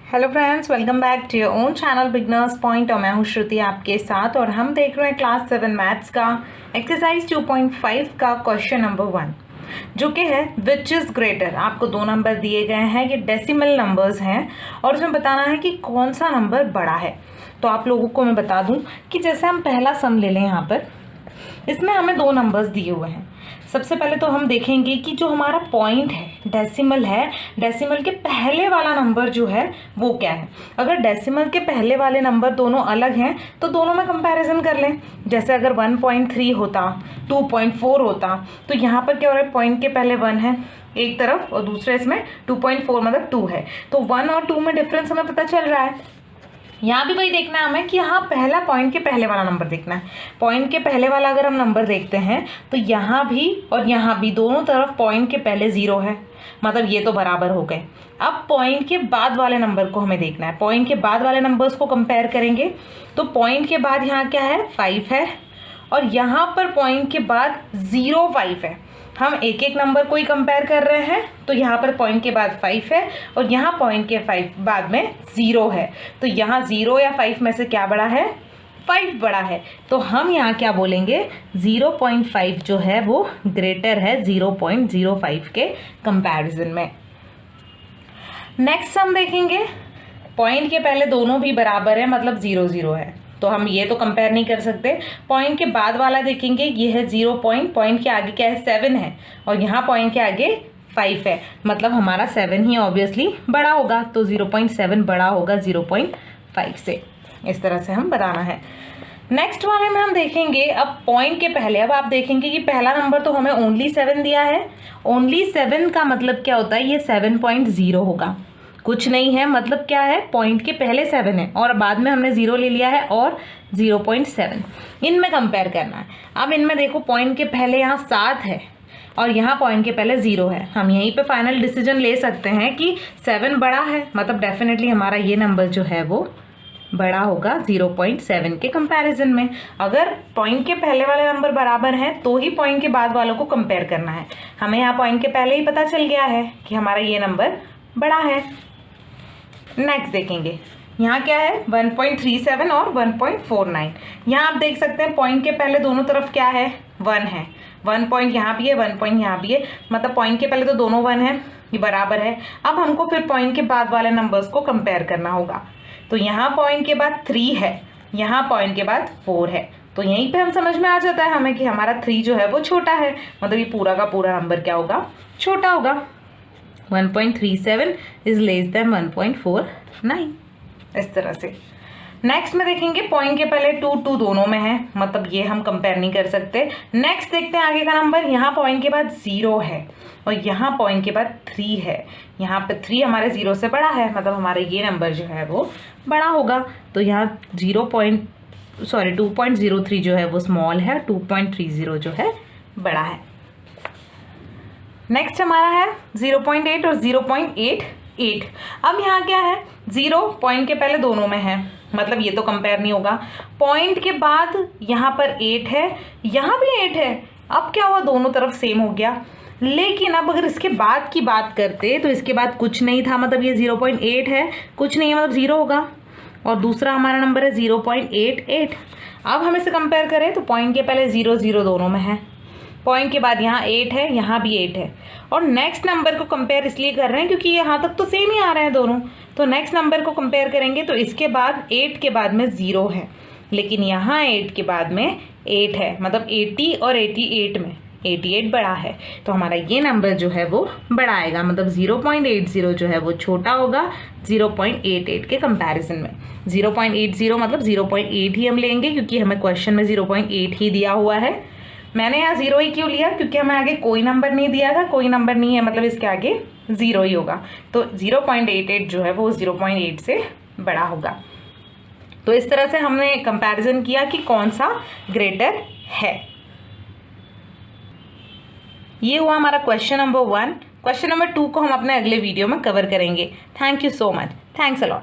Hello friends, welcome back to your own channel Beginners Point. और मैं हूँ श्रुति आपके साथ, और हम देख रहे हैं क्लास 7 मैथ्स का एक्सरसाइज 2.5 का क्वेश्चन नंबर 1, जो कि है विच इज़ ग्रेटर। आपको दो नंबर दिए गए हैं, ये डेसिमल नंबर्स हैं और इसमें बताना है कि कौन सा नंबर बड़ा है। तो आप लोगों को मैं बता दूं कि जैसे हम पहला सम ले लें, यहाँ पर इसमें हमें दो नंबर्स दिए हुए हैं। सबसे पहले तो हम देखेंगे कि जो हमारा पॉइंट है, डेसिमल है, डेसिमल के पहले वाला नंबर जो है वो क्या है। अगर डेसिमल के पहले वाले नंबर दोनों अलग हैं तो दोनों में कंपैरिजन कर लें। जैसे अगर 1.3 होता, 2.4 होता, तो यहाँ पर क्या हो रहा है, पॉइंट के पहले 1 है एक तरफ और दूसरे इसमें 2.4 मतलब 2 है, तो 1 और 2 में डिफरेंस हमें पता चल रहा है। यहाँ भी वही देखना है हमें कि यहाँ पहला पॉइंट के पहले वाला नंबर देखना है। पॉइंट के पहले वाला अगर हम नंबर देखते हैं तो यहाँ भी और यहाँ भी दोनों तरफ पॉइंट के पहले 0 है, मतलब ये तो बराबर हो गए। अब पॉइंट के बाद वाले नंबर को हमें देखना है। पॉइंट के बाद वाले नंबर्स को कंपेयर करेंगे तो पॉइंट के बाद यहाँ क्या है, 5 है, और यहाँ पर पॉइंट के बाद 0, 5 है। हम एक एक नंबर को ही कंपेयर कर रहे हैं, तो यहाँ पर पॉइंट के बाद 5 है और यहाँ पॉइंट के 5 बाद में 0 है। तो यहाँ 0 या 5 में से क्या बड़ा है, 5 बड़ा है। तो हम यहाँ क्या बोलेंगे, 0.5 जो है वो ग्रेटर है 0.05 के कंपैरिजन में। नेक्स्ट हम देखेंगे, पॉइंट के पहले दोनों भी बराबर है, मतलब 0 0 है, तो हम ये तो कंपेयर नहीं कर सकते। पॉइंट के बाद वाला देखेंगे, ये है 0 पॉइंट के आगे क्या है, 7 है, और यहाँ पॉइंट के आगे 5 है, मतलब हमारा 7 ही ऑब्वियसली बड़ा होगा, तो 0.7 बड़ा होगा 0.5 से। इस तरह से हम बताना है। नेक्स्ट वाले में हम देखेंगे, अब पॉइंट के पहले, अब आप देखेंगे कि पहला नंबर तो हमें ओनली 7 दिया है। ओनली 7 का मतलब क्या होता है, ये 7.0 होगा, कुछ नहीं है, मतलब क्या है, पॉइंट के पहले 7 है और बाद में हमने 0 ले लिया है और 0.7, इनमें कंपेयर करना है। अब इनमें देखो, पॉइंट के पहले यहाँ 7 है और यहाँ पॉइंट के पहले 0 है। हम यहीं पे फाइनल डिसीजन ले सकते हैं कि 7 बड़ा है, मतलब डेफिनेटली हमारा ये नंबर जो है वो बड़ा होगा 0.7 के कंपैरिजन में। अगर पॉइंट के पहले वाले नंबर बराबर हैं तो ही पॉइंट के बाद वालों को कंपेयर करना है। हमें यहाँ पॉइंट के पहले ही पता चल गया है कि हमारा ये नंबर बड़ा है। नेक्स्ट देखेंगे, यहाँ क्या है, 1.37 और 1.49। यहाँ आप देख सकते हैं पॉइंट के पहले दोनों तरफ क्या है, 1 है। 1 पॉइंट यहाँ भी है, 1 पॉइंट यहाँ भी है, मतलब पॉइंट के पहले तो दोनों 1 है, ये बराबर है। अब हमको फिर पॉइंट के बाद वाले नंबर्स को कंपेयर करना होगा। तो यहाँ पॉइंट के बाद 3 है, यहाँ पॉइंट के बाद 4 है, तो यहीं पे हम समझ में आ जाता है हमें कि हमारा 3 जो है वो छोटा है, मतलब ये पूरा का पूरा नंबर क्या होगा, छोटा होगा। 1.37 इज लेस देन 1.49, इस तरह से। नेक्स्ट में देखेंगे, पॉइंट के पहले 2 2 दोनों में है, मतलब ये हम कंपेयर नहीं कर सकते। नेक्स्ट देखते हैं आगे का नंबर, यहाँ पॉइंट के बाद 0 है और यहाँ पॉइंट के बाद 3 है। यहाँ पे 3 हमारे 0 से बड़ा है, मतलब हमारा ये नंबर जो है वो बड़ा होगा। तो यहाँ 2.03 जो है वो स्मॉल है, 2.30 जो है बड़ा है। नेक्स्ट हमारा है 0.8 और 0.88। अब यहाँ क्या है, 0 पॉइंट के पहले दोनों में है, मतलब ये तो कंपेयर नहीं होगा। पॉइंट के बाद यहाँ पर 8 है, यहाँ भी 8 है। अब क्या हुआ, दोनों तरफ सेम हो गया। लेकिन अब अगर इसके बाद की बात करते तो इसके बाद कुछ नहीं था, मतलब ये 0.8 है, कुछ नहीं है, मतलब 0 होगा। और दूसरा हमारा नंबर है 0.88। अब हम इसे कंपेयर करें तो पॉइंट के पहले 0 0 दोनों में है, पॉइंट के बाद यहाँ 8 है, यहाँ भी 8 है, और नेक्स्ट नंबर को कंपेयर इसलिए कर रहे हैं क्योंकि यहाँ तक तो सेम ही आ रहे हैं दोनों। तो नेक्स्ट नंबर को कंपेयर करेंगे तो इसके बाद 8 के बाद में 0 है, लेकिन यहाँ 8 के बाद में 8 है, मतलब 80 और 88 में 88 बड़ा है। तो हमारा ये नंबर जो है वो बड़ा आएगा, मतलब 0.80 जो है वो छोटा होगा 0.88 के कंपैरिजन में। 0.80 मतलब 0.8 ही हम लेंगे, क्योंकि हमें क्वेश्चन में 0.8 ही दिया हुआ है। मैंने यहाँ 0 ही क्यों लिया, क्योंकि हमें आगे कोई नंबर नहीं दिया था, कोई नंबर नहीं है, मतलब इसके आगे 0 ही होगा। तो 0.88 जो है वो 0.8 से बड़ा होगा। तो इस तरह से हमने कंपैरिजन किया कि कौन सा ग्रेटर है। ये हुआ हमारा क्वेश्चन नंबर 1। क्वेश्चन नंबर 2 को हम अपने अगले वीडियो में कवर करेंगे। Thank you so much, thanks a lot.